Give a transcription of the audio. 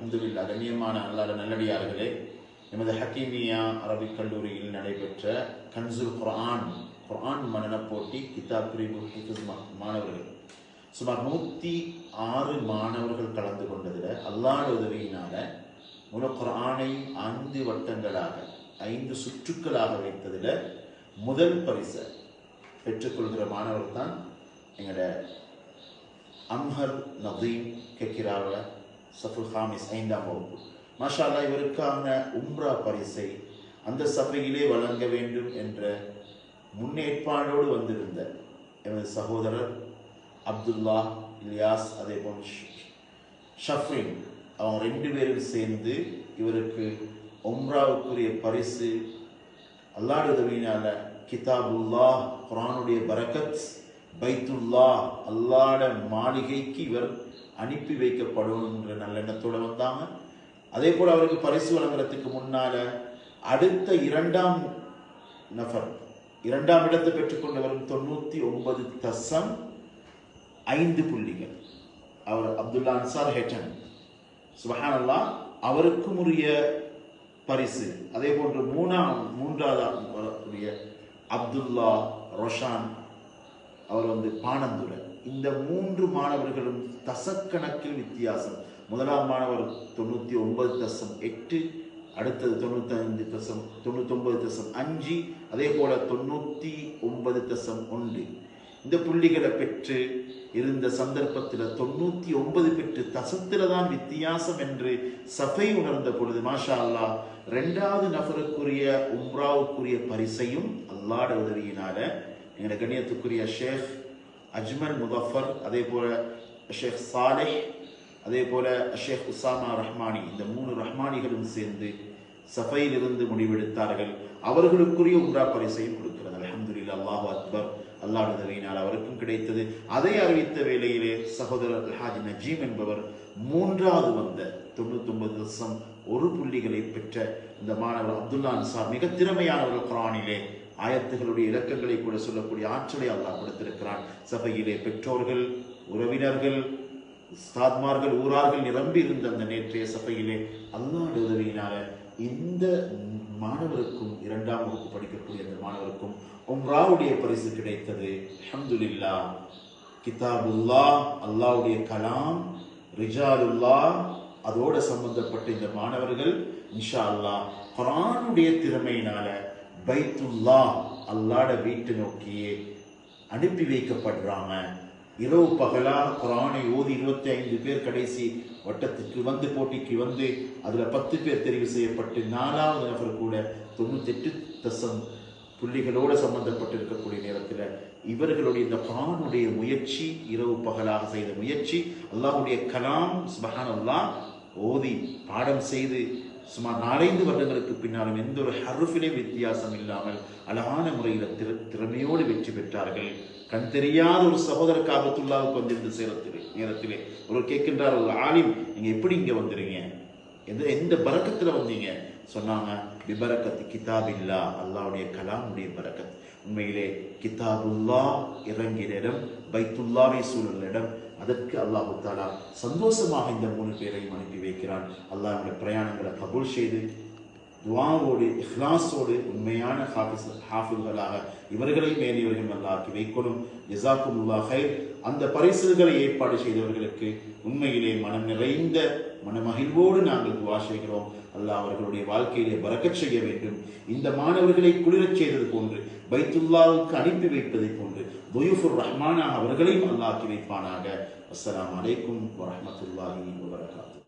அல்ஹம்துலில்லாஹ். கண்ணியமான அல்லாஹ்வின் நல்லடியார்களே, எமது ஹக்கீமியா அரபிக் கல்லூரியில் நடைபெற்ற கன்சுல் குர்ஆன் மனன போட்டி கிதாப் பிரிவு மாணவர்கள் சுமார் 106 மாணவர்கள் கலந்து கொண்டதில் அல்லாஹ்வுடைய உதவியினால முழு குர்ஆனையும் 5 வட்டங்களாக 5 சுற்றுக்களாக வைத்ததில் முதல் பரிசை பெற்றுக்கொள்கிற மாணவர் தான் எங்களோட அம்ஹர் நதீம் கெக்கிராவ சஃபுல் ஹாமிஸ் 5ஆம் வகுப்பு. மாஷா அல்லாஹ், இவருக்கான உம்ரா பரிசை அந்த சபையிலே வழங்க வேண்டும் என்ற முன்னேற்பாடோடு வந்திருந்த எனது சகோதரர் அப்துல்லா இலியாஸ், அதே போல் ஷஃப்ரின், அவங்க 2 பேரும் சேர்ந்து இவருக்கு உம்ராவுக்குரிய பரிசு அல்லாஹ்வுடைய உதவியினால கிதாபுல்லாஹ் குர்ஆனுடைய பரக்கத் பைத்துல்லா அல்லாஹ்ட மாளிகைக்கு இவர் அனுப்பி வைக்கப்படும் என்ற நல்லெண்ணத்தோடு வந்தாங்க. அதே போல் அவருக்கு பரிசு வழங்குறதுக்கு முன்னால அடுத்த 2ஆம் நபர் 2ஆம் இடத்தை பெற்றுக்கொண்டவரும் 99.5 புள்ளிகள் அவர் அப்துல்லா அன்சார் ஹெட்டன். சுப்ஹானல்லாஹ், அவருக்கும் உரிய பரிசு. அதே போன்று மூன்றாவது அப்துல்லா ரொஷான், அவர் பானந்துரை. இந்த 3 மாணவர்களும் தசக்கணக்கில் வித்தியாசம். முதலாம் மாணவர் 99.8, அடுத்தது 99.5, அதே போல 99.1. இந்த புள்ளிகளை பெற்று இருந்த சந்தர்ப்பத்தில் 99 பெற்று தசத்தில் தான் வித்தியாசம் என்று சஃபை உணர்ந்த பொழுது மாஷா அல்லாஹ் 2வது நபருக்குரிய உம்ராவுக்குரிய பரிசையும் அல்லாஹ்வுடைய உதவியினால எங்களுடைய கண்ணியத்துக்குரிய ஷேக் அஜ்மல் முதஃபர், அதே போல ஷேக் சாலிஹ், அதே போல ஷேக் உசாமா ரஹ்மானி, இந்த 3 ரஹ்மானிகளும் சேர்ந்து சஃபையிலிருந்து முடிவெடுத்தார்கள். அவர்களுக்குரிய உம்ரா பரிசையும் கொடுக்கிறது. அல்ஹம்துலில்லாஹ், அல்லாஹு அக்பர். அல்லாஹ்வுடைய உதவியினால் அவருக்கும் கிடைத்தது. அதை அறிவித்த வேளையிலே சகோதரர் ஹாஜி நஜீம் என்பவர் 3வது வந்த 99.1 புள்ளிகளை பெற்ற இந்த மாணவர் அப்துல்லா அன்சார் மிக திறமையானவர்கள். குர்ஆனிலே ஆயத்துகளுடைய இலக்கங்களை கூட சொல்லக்கூடிய ஆற்றலை அல்லாஹ் கொடுத்திருக்கிறான். சபையிலே பெற்றோர்கள், உறவினர்கள், உஸ்தாத்மார்கள், ஊரார்கள் நிரம்பி இருந்த அந்த நேற்றைய சபையிலே அல்லாஹ்வுடைய உதவியினால இந்த மாணவருக்கும் 2ஆம் வகுப்பு படிக்கக்கூடிய அந்த மாணவருக்கும் உம்ராவுடைய பரிசு கிடைத்தது. அல்ஹம்துலில்லாஹ். கிதாபுல்லாஹ் அல்லாஹ்வுடைய கலாம், ரிஜாலுல்லாஹ் அதோட சம்பந்தப்பட்ட இந்த மாணவர்கள் இன்ஷா அல்லாஹ் குர்ஆனுடைய திறமையினால பைத்துல்லா அல்லாஹ்ட வீட்டை நோக்கியே அனுப்பி வைக்கப்படுறாங்க. இரவு பகலா குர்ஆனை ஓதி 25 பேர் கடைசி வட்டத்துக்கு வந்து போட்டிக்கு வந்து அதுல 10 பேர் தெரிவு செய்யப்பட்டு 4வது நபர் கூட 98 புள்ளிகளோடு சம்பந்தப்பட்டிருக்கக்கூடிய நேரத்தில் இவர்களுடைய இந்த குர்ஆனுடைய முயற்சி, இரவு பகலாக செய்த முயற்சி, அல்லாஹ்வுடைய கலாம் சுப்ஹானல்லாஹ் ஓதி பாடம் செய்து சுமார் 4-5 வருடங்களுக்கு பின்னாலும் எந்த ஒரு ஹர்ஃபிலே வித்தியாசம் இல்லாமல் அழகான முறையில் திறமையோடு வெற்றி பெற்றார்கள். கண் தெரியாத ஒரு சகோதரர் காபத்துல்லாவுக்கு வந்திருந்த நேரத்திலே ஒரு கேட்கின்றார், ஒரு ஆலிம், நீங்க எப்படி இங்க வந்துறீங்க, எந்த பரக்கத்துல வந்தீங்க? சொன்னாங்க, பிபரக்கத் கிதாபில்லா, அல்லாஹ்வுடைய கலாமுடைய பரக்கத். உண்மையிலே கிதாபுல்லா இறங்கிய இடம், பைத்துல்லாவை சூழல் இடம். அதற்கு அல்லாஹ் தஆலா சந்தோஷமாக இந்த 3 பேரையும் அனுப்பி வைக்கிறான். அல்லாஹ்வுடைய பிரயாணங்களை கபூல் செய்து துஆவோடு இஹ்லாஸோடு உண்மையான ஹாஃபில்களாக இவர்களையும் மேலியவர்கள் அல்லாஹ் வைக்கணும். ஜஸாக்குமுல்லாஹ் ஹைர். அந்த பரிசுகளை ஏற்பாடு செய்தவர்களுக்கு உண்மையிலே மனம் நிறைந்த மனமகிழ்வோடு நாங்கள் துஆ செய்கிறோம். அல்லாஹ் அவர்களுடைய வாழ்க்கையிலே பரக்கத் செய்ய வேண்டும். இந்த மாணவர்களை குளிரச் செய்தது போன்று, பைத்துல்லாவுக்கு அனுப்பி வைப்பதை போன்று துயூஃபுர் ரஹ்மானாக அவர்களையும் அல்லாஹ் வைப்பானாக. அஸ்ஸலாமு அலைக்கும் வரஹ்மத்துல்லாஹி வபரகாத்துஹு.